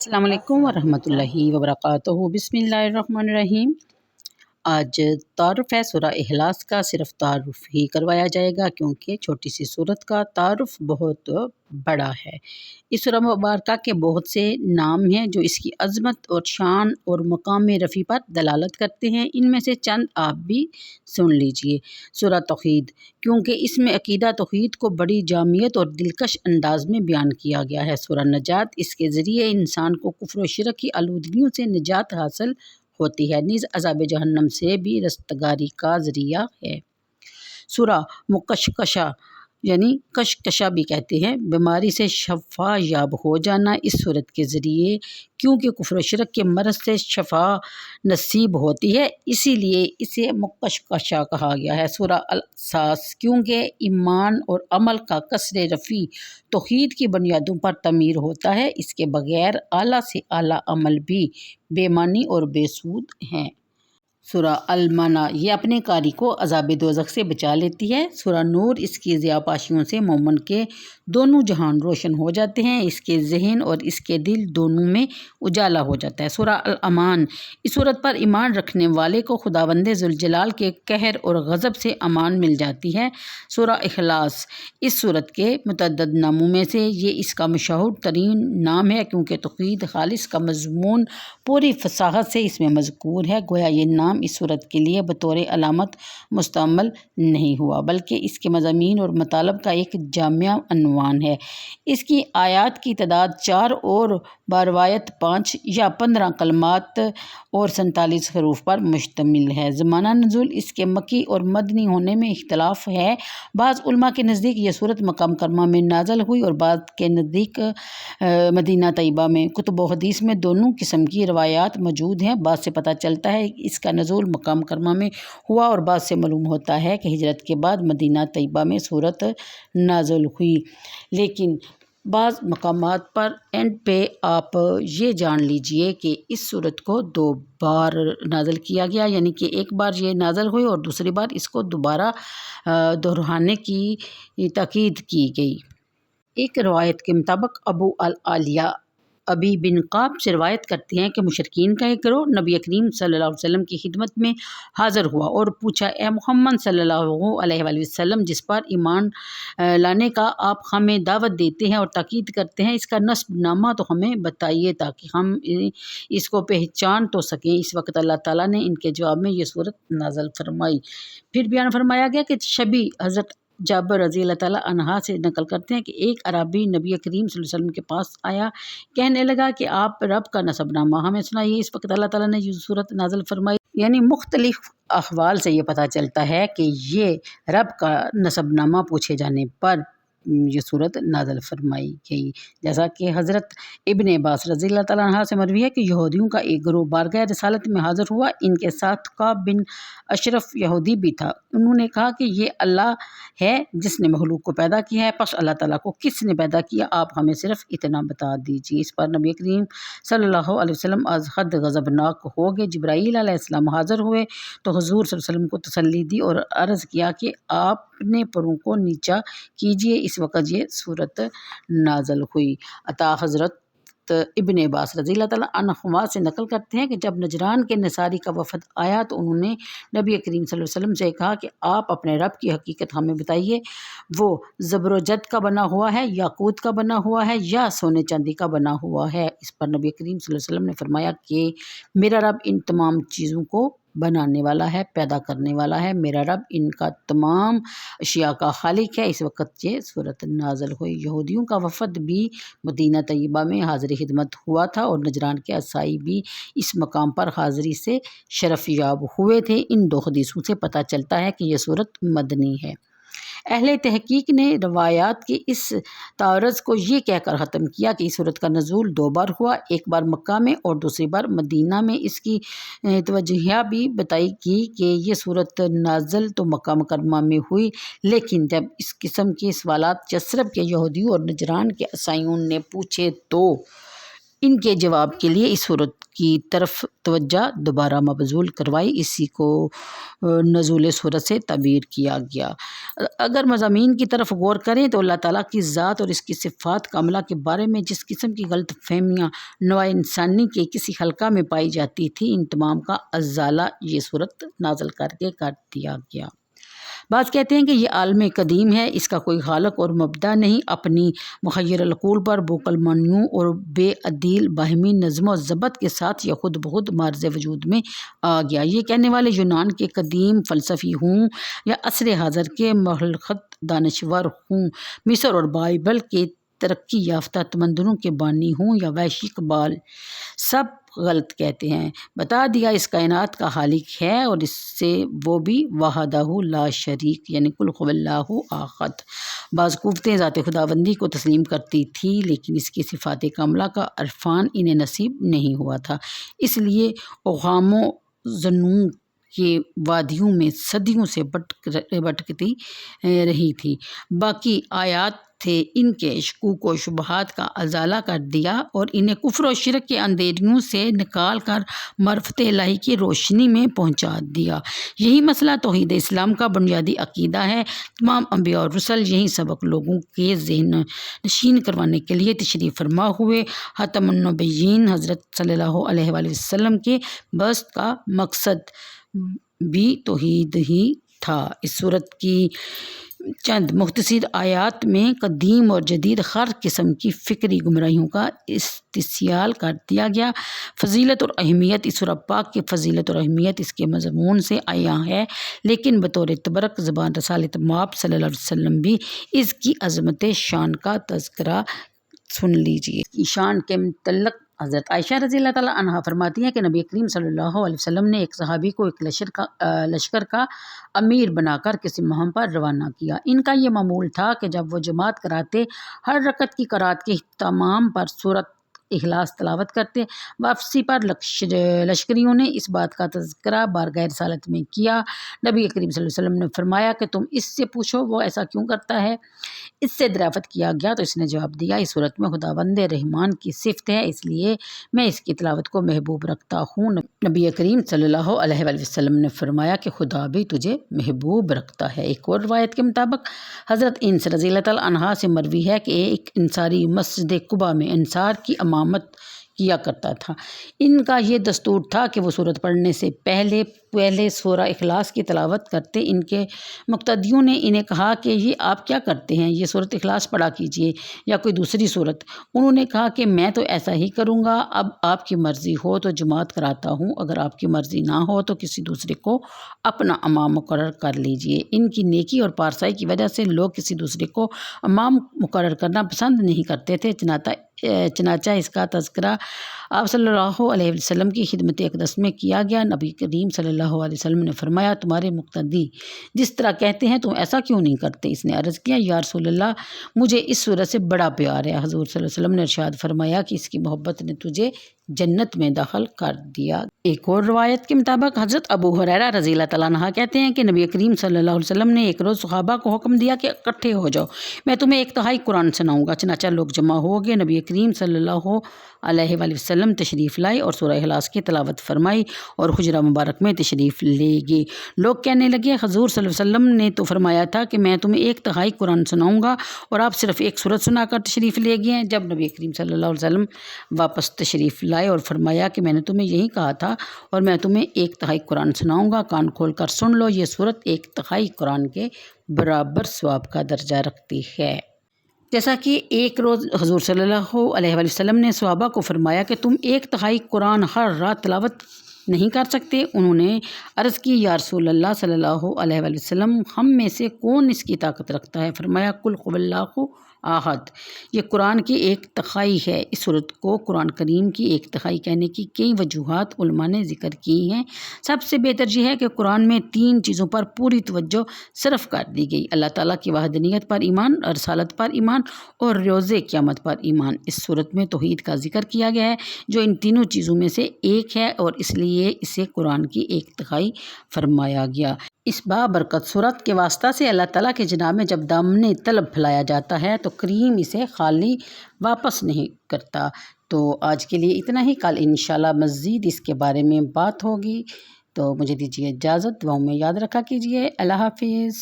السلام علیکم ورحمۃ اللہ وبرکاتہ۔ بسم اللہ الرحمن الرحیم۔ آج تعارف ہے سورہ اخلاص کا، صرف تعارف ہی کروایا جائے گا کیونکہ چھوٹی سی سورت کا تعارف بہت بڑا ہے۔ اس سورہ مبارکہ کے بہت سے نام ہیں جو اس کی عظمت اور شان اور مقام رفیع پر دلالت کرتے ہیں۔ ان میں سے چند آپ بھی سن لیجئے۔ سورہ توحید، کیونکہ اس میں عقیدہ توحید کو بڑی جامعیت اور دلکش انداز میں بیان کیا گیا ہے۔ سورہ نجات، اس کے ذریعے انسان کو کفر و شرک کی آلودگیوں سے نجات حاصل ہوتی ہے، نیز عذاب جہنم سے بھی رستگاری کا ذریعہ ہے۔ سورہ مکشکشہ یعنی کشکشہ بھی کہتے ہیں، بیماری سے شفا یاب ہو جانا۔ اس صورت کے ذریعے کیونکہ کفر و شرک کے مرض سے شفا نصیب ہوتی ہے، اسی لیے اسے مکشکشہ کہا گیا ہے۔ سورہ الاساس، کیونکہ ایمان اور عمل کا کثر رفیع توحید کی بنیادوں پر تعمیر ہوتا ہے، اس کے بغیر اعلیٰ سے اعلیٰ عمل بھی بے معنی اور بے سود ہیں۔ سورہ المنہ، یہ اپنے قاری کو عذاب دوزخ سے بچا لیتی ہے۔ سورہ نور، اس کی ضیاء پاشیوں سے مومن کے دونوں جہان روشن ہو جاتے ہیں، اس کے ذہن اور اس کے دل دونوں میں اجالا ہو جاتا ہے۔ سورہ الامان، اس صورت پر ایمان رکھنے والے کو خداوند ذوالجلال کے قہر اور غضب سے امان مل جاتی ہے۔ سورہ اخلاص، اس صورت کے متعدد ناموں میں سے یہ اس کا مشہور ترین نام ہے کیونکہ توحید خالص کا مضمون پوری فصاحت سے اس میں مذکور ہے، گویا یہ نام اس صورت کے لیے بطور علامت مستعمل نہیں ہوا بلکہ اس کے مضامین اور مطالب کا ایک جامع عنوان ہے۔ اس کی آیات کی تعداد 4 اور بروایت 5 یا 15 کلمات اور 47 حروف پر مشتمل ہے۔ زمانہ نزول، اس کے مکی اور مدنی ہونے میں اختلاف ہے۔ بعض علماء کے نزدیک یہ سورت مکہ مکرمہ میں نازل ہوئی اور بعض کے نزدیک مدینہ طیبہ میں۔ کتب و حدیث میں دونوں قسم کی روایات موجود ہیں۔ بعض سے پتہ چلتا ہے کہ اس کا نزول مکہ مکرمہ میں ہوا اور بعض سے معلوم ہوتا ہے کہ ہجرت کے بعد مدینہ طیبہ میں سورت نازل ہوئی، لیکن بعض مقامات پر اینڈ پہ آپ یہ جان لیجئے کہ اس سورت کو 2 بار نازل کیا گیا، یعنی کہ ایک بار یہ نازل ہوئی اور دوسری بار اس کو دوبارہ دہرانے کی تاکید کی گئی۔ ایک روایت کے مطابق ابو العالیہ ابی بن قاب سے روایت کرتے ہیں کہ مشرکین کا ایک گروہ نبی کریم صلی اللہ علیہ وسلم کی خدمت میں حاضر ہوا اور پوچھا، اے محمد صلی اللہ علیہ وآلہ وسلم، جس پر ایمان لانے کا آپ ہمیں دعوت دیتے ہیں اور تاکید کرتے ہیں، اس کا نسب نامہ تو ہمیں بتائیے تاکہ ہم اس کو پہچان تو سکیں۔ اس وقت اللہ تعالیٰ نے ان کے جواب میں یہ صورت نازل فرمائی۔ پھر بیان فرمایا گیا کہ شبی حضرت جابر رضی اللہ تعالیٰ عنہ سے نقل کرتے ہیں کہ ایک عربی نبی کریم صلی اللہ علیہ وسلم کے پاس آیا، کہنے لگا کہ آپ رب کا نسب نامہ ہمیں سنائیے۔ اس وقت اللہ تعالیٰ نے یہ صورت نازل فرمائی۔ یعنی مختلف احوال سے یہ پتہ چلتا ہے کہ یہ رب کا نسب نامہ پوچھے جانے پر یہ صورت نازل فرمائی گئی۔ جیسا کہ حضرت ابن عباس رضی اللہ تعالیٰ عنہ سے مروی ہے کہ یہودیوں کا ایک گروہ بارگاہ رسالت میں حاضر ہوا، ان کے ساتھ کعب بن اشرف یہودی بھی تھا۔ انہوں نے کہا کہ یہ اللہ ہے جس نے مخلوق کو پیدا کیا ہے، پس اللہ تعالیٰ کو کس نے پیدا کیا، آپ ہمیں صرف اتنا بتا دیجیے۔ اس پر نبی کریم صلی اللہ علیہ وسلم از حد غضبناک ہو گئے۔ جبرائیل علیہ السلام حاضر ہوئے تو حضور صلی اللہ علیہ وسلم کو تسلی دی اور عرض کیا کہ آپ اپنے پروں کو نیچا کیجیے۔ اس وقت یہ صورت نازل ہوئی۔ عطا حضرت ابن عباس رضی اللہ تعالیٰ عنہما سے نقل کرتے ہیں کہ جب نجران کے نصاری کا وفد آیا تو انہوں نے نبی کریم صلی اللہ علیہ وسلم سے کہا کہ آپ اپنے رب کی حقیقت ہمیں بتائیے، وہ زبر و جد کا بنا ہوا ہے، یاقوت کا بنا ہوا ہے یا سونے چاندی کا بنا ہوا ہے؟ اس پر نبی کریم صلی اللہ علیہ وسلم نے فرمایا کہ میرا رب ان تمام چیزوں کو بنانے والا ہے، پیدا کرنے والا ہے، میرا رب ان کا تمام اشیاء کا خالق ہے۔ اس وقت یہ صورت نازل ہوئی۔ یہودیوں کا وفد بھی مدینہ طیبہ میں حاضر خدمت ہوا تھا اور نجران کے عیسائی بھی اس مقام پر حاضری سے شرف یاب ہوئے تھے۔ ان 2 حدیثوں سے پتہ چلتا ہے کہ یہ صورت مدنی ہے۔ اہل تحقیق نے روایات کے اس تعارض کو یہ کہہ کر ختم کیا کہ اس صورت کا نزول 2 بار ہوا، ایک بار مکہ میں اور دوسری بار مدینہ میں۔ اس کی توجہ بھی بتائی گئی کہ یہ صورت نازل تو مکہ مکرمہ میں ہوئی، لیکن جب اس قسم کے سوالات یثرب کے یہودیوں اور نجران کے عیسائیوں نے پوچھے تو ان کے جواب کے لیے اس صورت کی طرف توجہ دوبارہ مبذول کروائی، اسی کو نزول صورت سے تعبیر کیا گیا۔ اگر مضامین کی طرف غور کریں تو اللہ تعالیٰ کی ذات اور اس کی صفات کاملہ کے بارے میں جس قسم کی غلط فہمیاں نوع انسانی کے کسی حلقہ میں پائی جاتی تھی، ان تمام کا ازالہ یہ صورت نازل کر کے کر دیا گیا۔ بعض کہتے ہیں کہ یہ عالم قدیم ہے، اس کا کوئی خالق اور مبدع نہیں، اپنی مخیر العقول پر بوقل منیوں اور بے عدیل باہمی نظم و ضبط کے ساتھ یہ خود بخود مارز وجود میں آ گیا۔ یہ کہنے والے یونان کے قدیم فلسفی ہوں یا عصر حاضر کے ملحد دانشور ہوں، مصر اور بائبل کے ترقی یافتہ تمدنوں کے بانی ہوں یا وحشی قبائل، سب غلط کہتے ہیں۔ بتا دیا اس کائنات کا خالق ہے اور اس سے وہ بھی وحدہ لا شریک، یعنی قل هو اللہ احد۔ بعض قوتیں ذات خداوندی کو تسلیم کرتی تھی لیکن اس کی صفات کاملہ کا عرفان انہیں نصیب نہیں ہوا تھا، اس لیے اوہام و ظنون کے وادیوں میں صدیوں سے بھٹکتی رہی تھی۔ باقی آیات تھے ان کے شکوک و شبہات کا ازالہ کر دیا اور انہیں کفر و شرک کے اندھیریوں سے نکال کر معرفت الہی کی روشنی میں پہنچا دیا۔ یہی مسئلہ توحید اسلام کا بنیادی عقیدہ ہے۔ تمام انبیاء اور رسل یہی سبق لوگوں کے ذہن نشین کروانے کے لیے تشریف فرما ہوئے۔ خاتم النبیین حضرت صلی اللہ علیہ وآلہ وسلم کے بعثت کا مقصد بھی توحید ہی تھا۔ اس صورت کی چند مختصر آیات میں قدیم اور جدید ہر قسم کی فکری گمراہیوں کا استحصال کر دیا گیا۔ فضیلت اور اہمیت، اس سورہ پاک کی فضیلت اور اہمیت اس کے مضمون سے عیاں ہے، لیکن بطور تبرک زبان رسالت مآب صلی اللہ علیہ وسلم بھی اس کی عظمت شان کا تذکرہ سن لیجیے۔ شان کے متعلق حضرت عائشہ رضی اللہ تعالیٰ عنہا فرماتی ہیں کہ نبی کریم صلی اللہ علیہ وسلم نے ایک صحابی کو ایک لشکر کا امیر بنا کر کسی مہم پر روانہ کیا۔ ان کا یہ معمول تھا کہ جب وہ جماعت کراتے، ہر رکعت کی قرات کے اختتام پر سورۃ اخلاص تلاوت کرتے۔ واپسی پر لشکریوں نے اس بات کا تذکرہ بارگاہ رسالت میں کیا۔ نبی کریم صلی اللہ علیہ وسلم نے فرمایا کہ تم اس سے پوچھو وہ ایسا کیوں کرتا ہے۔ اس سے دریافت کیا گیا تو اس نے جواب دیا، اس صورت میں خداوند رحمان کی صفت ہے، اس لیے میں اس کی تلاوت کو محبوب رکھتا ہوں۔ نبی کریم صلی اللہ علیہ وآلہ وسلم نے فرمایا کہ خدا بھی تجھے محبوب رکھتا ہے۔ ایک اور روایت کے مطابق حضرت انس رضی اللہ تعالیٰ عنہا سے مروی ہے کہ ایک انصاری مسجد قباء میں انصار کی امامت کیا کرتا تھا۔ ان کا یہ دستور تھا کہ وہ سورت پڑھنے سے پہلے سورہ اخلاص کی تلاوت کرتے۔ ان کے مقتدیوں نے انہیں کہا کہ یہ آپ کیا کرتے ہیں، یہ سورت اخلاص پڑھا کیجیے یا کوئی دوسری سورت۔ انہوں نے کہا کہ میں تو ایسا ہی کروں گا، اب آپ کی مرضی ہو تو جماعت کراتا ہوں، اگر آپ کی مرضی نہ ہو تو کسی دوسرے کو اپنا امام مقرر کر لیجیے۔ ان کی نیکی اور پارسائی کی وجہ سے لوگ کسی دوسرے کو امام مقرر کرنا پسند نہیں کرتے تھے، چنانچہ اس کا تذکرہ آپ صلی اللہ علیہ وسلم کی خدمت اقدس میں کیا گیا۔ نبی کریم صلی اللہ علیہ وسلم نے فرمایا، تمہارے مقتدی جس طرح کہتے ہیں تم ایسا کیوں نہیں کرتے؟ اس نے عرض کیا، یا رسول اللہ مجھے اس صورت سے بڑا پیار ہے۔ حضور صلی اللہ علیہ وسلم نے ارشاد فرمایا کہ اس کی محبت نے تجھے جنت میں داخل کر دیا۔ ایک اور روایت کے مطابق حضرت ابو ہریرہ رضی اللہ تعالیٰ عنہ کہتے ہیں کہ نبی کریم صلی اللہ علیہ وسلم نے ایک روز صحابہ کو حکم دیا کہ اکٹھے ہو جاؤ، میں تمہیں ایک تہائی قرآن سناؤں گا۔ چنانچہ لوگ جمع ہو گئے۔ نبی کریم صلی اللہ علیہ وآلہ وسلم تشریف لائے اور سورہ اخلاص کی تلاوت فرمائی اور حجرہ مبارک میں تشریف لے گئے۔ لوگ کہنے لگے، حضور صلی اللہ علیہ وسلم نے تو فرمایا تھا کہ میں تمہیں ایک تہائی قرآن سناؤں گا اور آپ صرف ایک سورت سنا کر تشریف لے گئے ہیں۔ جب نبی کریم صلی اللہ علیہ وسلم واپس تشریف لائے اور فرمایا کہ میں نے تمہیں یہی کہا تھا اور میں تمہیں ایک تہائی قرآن سناؤں گا، کان کھول کر سن لو، یہ سورت ایک تہائی قرآن کے برابر ثواب کا درجہ رکھتی ہے۔ جیسا کہ ایک روز حضور صلی اللہ علیہ وآلہ وسلم نے صحابہ کو فرمایا کہ تم ایک تہائی قرآن ہر رات تلاوت نہیں کر سکتے؟ انہوں نے عرض کی، یا رسول اللہ صلی اللہ علیہ وآلہ وسلم ہم میں سے کون اس کی طاقت رکھتا ہے؟ فرمایا، قل هو اللہ احد، یہ قرآن کی ایک تہائی ہے۔ اس صورت کو قرآن کریم کی ایک تہائی کہنے کی کئی وجوہات علماء نے ذکر کی ہیں۔ سب سے بہتر یہ ہے کہ قرآن میں 3 چیزوں پر پوری توجہ صرف کر دی گئی: اللہ تعالیٰ کی وحدانیت پر ایمان، رسالت پر ایمان اور روز قیامت پر ایمان۔ اس صورت میں توحید کا ذکر کیا گیا ہے جو ان تینوں چیزوں میں سے ایک ہے اور اس لیے اسے قرآن کی ایک تہائی فرمایا گیا۔ اس بابرکت صورت کے واسطہ سے اللہ تعالیٰ کے جناب میں جب دامن طلب پھیلایا جاتا ہے تو کریم اسے خالی واپس نہیں کرتا۔ تو آج کے لیے اتنا ہی، کل انشاءاللہ مزید اس کے بارے میں بات ہوگی۔ تو مجھے دیجیے اجازت، دعاؤں میں یاد رکھا کیجیے۔ اللہ حافظ۔